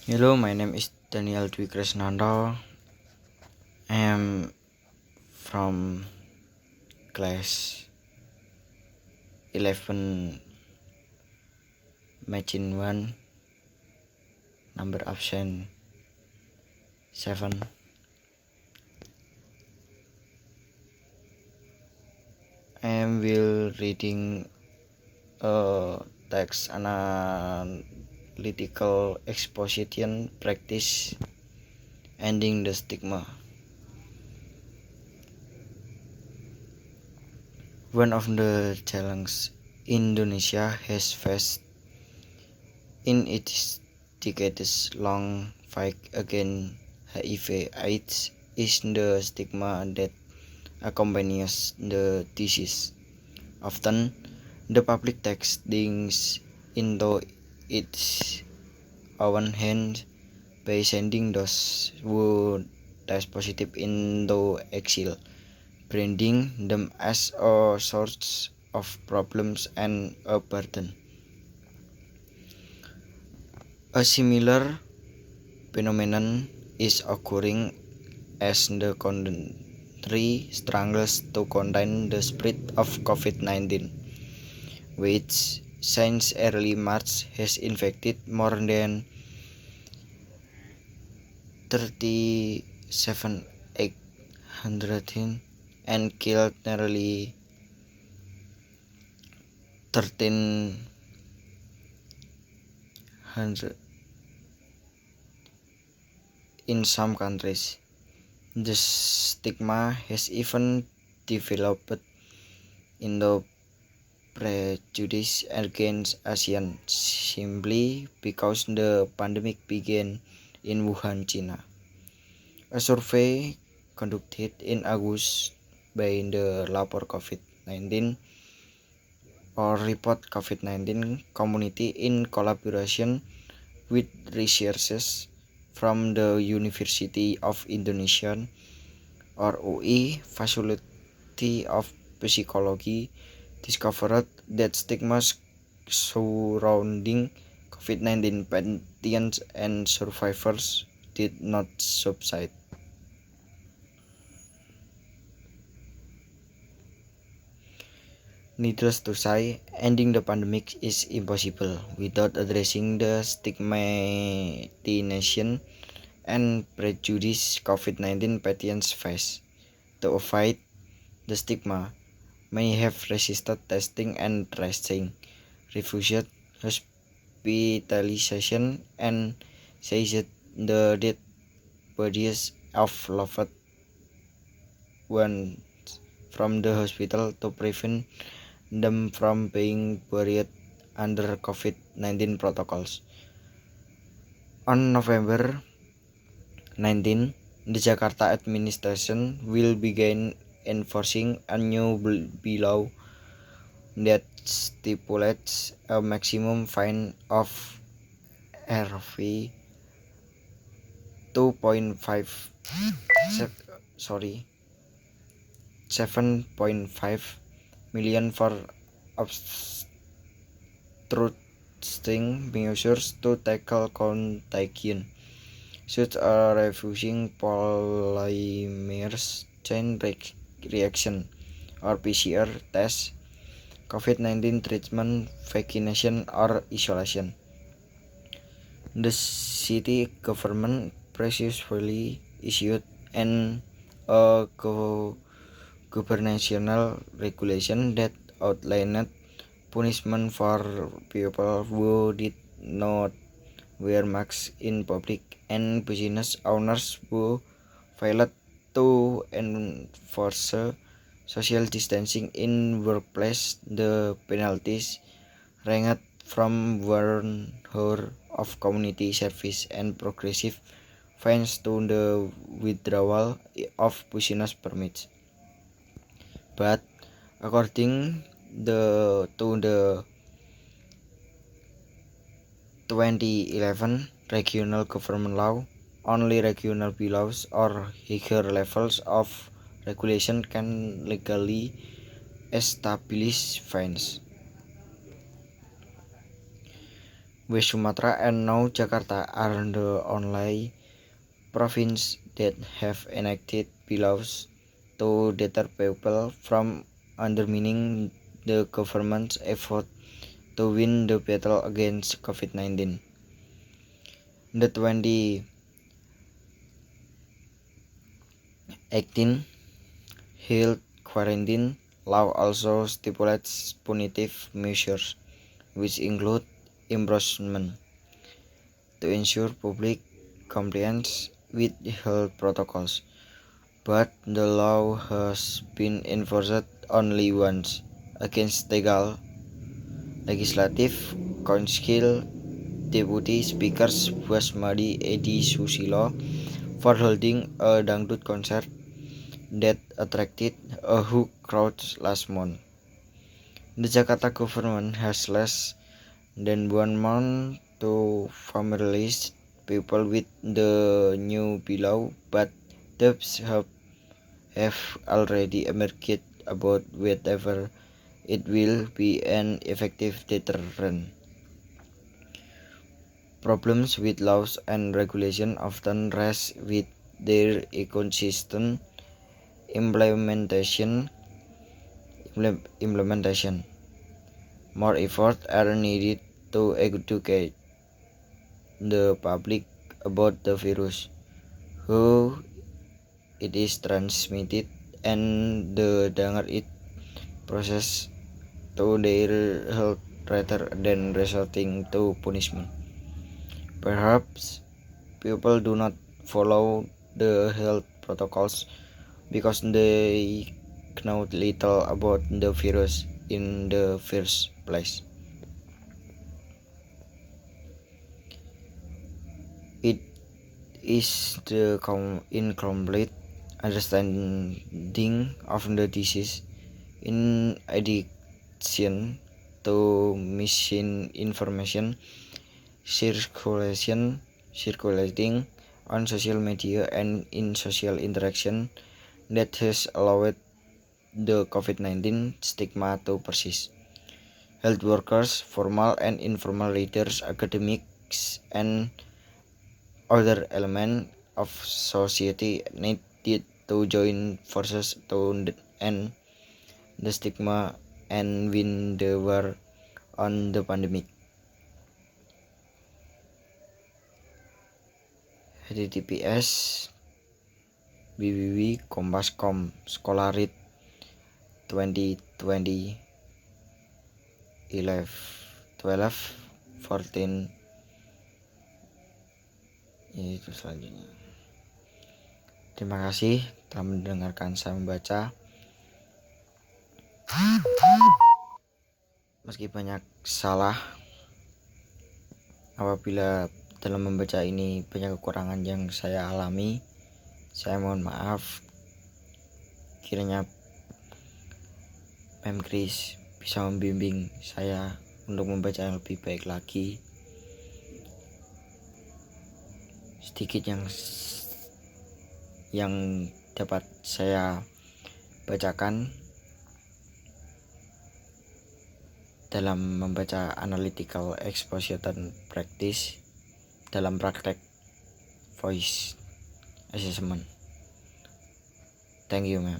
Hello, my name is Daniel Dwi Krisnanto. I am from class 11, Machine 1, number absent 7. I am will reading a text analytical exposition practice ending the stigma. One of the challenges Indonesia has faced in its decades-long fight against HIV/AIDS is the stigma that accompanies the disease. Often, the public takes things into its own hands by sending those who test positive into exile, branding them as a source of problems and a burden. A similar phenomenon is occurring as the country struggles to contain the spread of COVID-19, which since early March has infected more than 37,800 and killed nearly 1,300 in some countries. The stigma has even developed into prejudice against Asians simply because the pandemic began in Wuhan, China. A survey conducted in August by the Lapor COVID-19 or Report COVID-19 community in collaboration with researchers from the University of Indonesia or UI Faculty of Psychology discovered that stigma surrounding COVID-19 patients and survivors did not subside. Needless to say, ending the pandemic is impossible without addressing the stigmatization and prejudice COVID-19 patients face. To avoid the stigma, many have resisted testing and tracing, refused hospitalization, and seized the dead bodies of loved ones from the hospital to prevent them from being buried under COVID-19 protocols. On November 19, the Jakarta administration will begin enforcing a new law that stipulates a maximum fine of Rp 7.5 million for obstructing measures to tackle contagion, such as refusing polymerase chain reaction or PCR test, COVID-19 treatment, vaccination, or isolation. The city government previously issued a gubernatorial regulation that outlined punishment for people who did not wear masks in public and business owners who failed to enforce social distancing in workplace. The penalties ranged from 1 hour of community service and progressive fines to the withdrawal of business permits. But according to the 2011 regional government law, only regional bylaws or higher levels of regulation can legally establish fines. West Sumatra and now Jakarta are the only provinces that have enacted laws to deter people from undermining the government's effort to win the battle against COVID-19. The 2018 health quarantine law also stipulates punitive measures, which include imprisonment, to ensure public compliance with health protocols. But the law has been enforced only once against Tegal Legislative Council Deputy Speaker Basmadi Edi Susilo for holding a dangdut concert that attracted a huge crowd last month. The Jakarta government has less than 1 month to familiarize people with the new law, but doubts have already emerged about whether it will be an effective deterrent. Problems with laws and regulation often rest with their inconsistent implementation. More efforts are needed to educate the public about the virus, how it is transmitted, and the danger it poses to their health rather than resorting to punishment. Perhaps people do not follow the health protocols because they know little about the virus in the first place. It is the incomplete understanding of the disease, in addition to misinformation circulating on social media and in social interaction, that has allowed the COVID-19 stigma to persist. Health workers, formal and informal leaders, academics, and other elements of society needed to join forces to end the stigma and win the war on the pandemic. https://www.kompas.com Scholarit 2020 11 12 14 itu selanjutnya. Terima kasih telah mendengarkan saya membaca. Meski banyak salah, apabila dalam membaca ini banyak kekurangan yang saya alami, saya mohon maaf. Kiranya Mem Kris bisa membimbing saya untuk membaca yang lebih baik lagi. Sedikit yang dapat saya bacakan dalam membaca analytical exposition practice dalam praktek voice assessment. Thank you, ma'am.